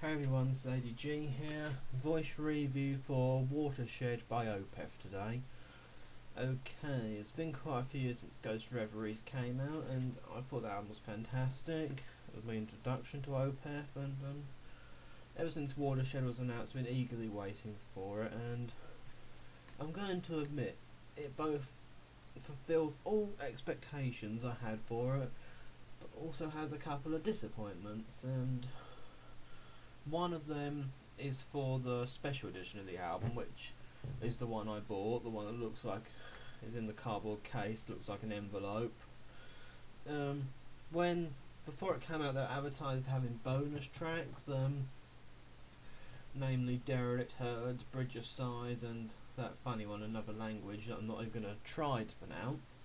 Hey everyone, it's ADG here. Voice review for Watershed by Opeth today. Okay, it's been quite a few years since Ghost Reveries came out, and I thought the album was fantastic. It was my introduction to Opeth, and ever since Watershed was announced, I've been eagerly waiting for it, and I'm going to admit, it both fulfills all expectations I had for it, but also has a couple of disappointments, and one of them is for the special edition of the album, which is the one I bought, the one that looks like is in the cardboard case, looks like an envelope. Before it came out, they were advertised having bonus tracks, namely Derelict Herds, Bridge of Sighs, and that funny one, Another Language, that I'm not even going to try to pronounce.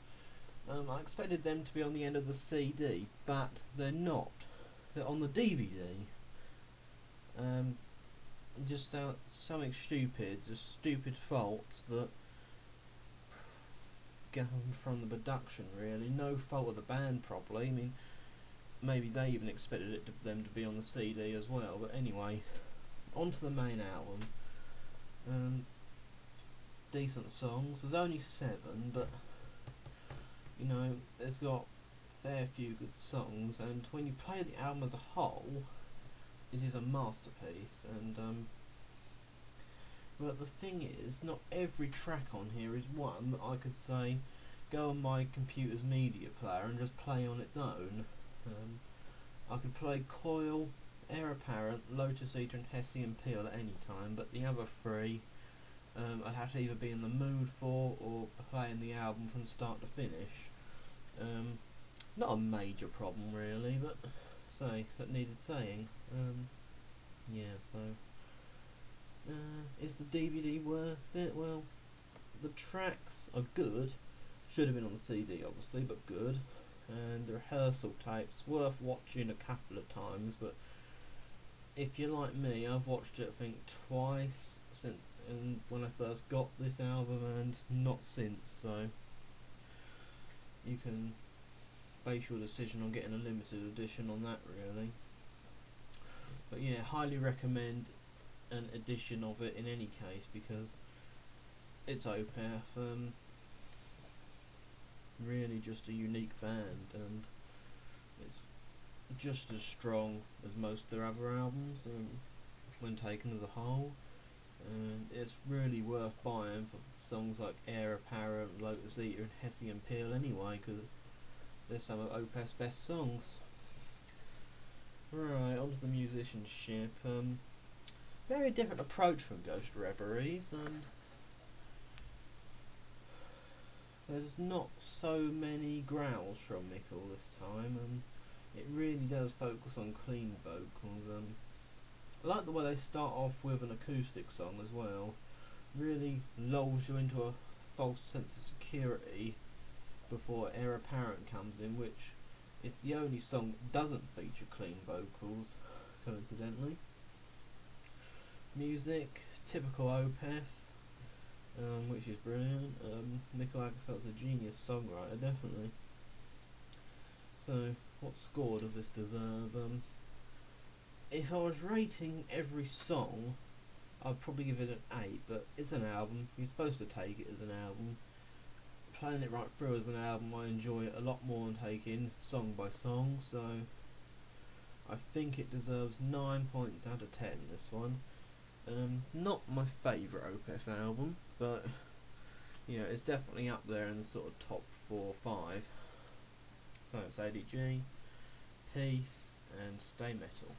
I expected them to be on the end of the CD, but they're not. They're on the DVD. Just something stupid, just stupid faults that come from the production, really. No fault of the band, probably. I mean, maybe they even expected them to be on the CD as well. But anyway, on to the main album. Decent songs. There's only 7, but you know, it's got a fair few good songs. And when you play the album as a whole, it is a masterpiece. And but the thing is, not every track on here is one that I could say go on my computer's media player and just play on its own. I could play Coil, Heir Apparent, Lotus Eater and Hessian Peel at any time, but the other 3 I'd have to either be in the mood for or playing the album from start to finish. Not a major problem really, but that needed saying. Yeah, so is the DVD worth it? Well, the tracks are good. Should have been on the CD, obviously, but good. And the rehearsal tapes worth watching a couple of times. But if you're like me, I've watched it I think twice since when I first got this album, and not since. So you can base your decision on getting a limited edition on that, really. But yeah, highly recommend an edition of it in any case, because it's Opeth, really just a unique band, and it's just as strong as most of their other albums when taken as a whole, and it's really worth buying for songs like Heir Apparent, Lotus Eater and Hessian Peel anyway, because they're some of Opeth's best songs. Right, on to the musicianship. Very different approach from Ghost Reveries. There's not so many growls from Mikkel this time, and it really does focus on clean vocals. I like the way they start off with an acoustic song as well. Really lulls you into a false sense of security before Heir Apparent comes in, which is the only song that doesn't feature clean vocals, coincidentally. Music, typical Opeth, which is brilliant. Mikkel Agerfeldt's a genius songwriter, definitely. So, what score does this deserve? If I was rating every song, I'd probably give it an 8, but it's an album. You're supposed to take it as an album. Playing it right through as an album, I enjoy it a lot more than taking song by song, so I think it deserves 9 points out of 10, this one. Not my favourite Opeth album, but you know, it's definitely up there in the sort of top 4 or 5. So it's ADG, peace, and stay metal.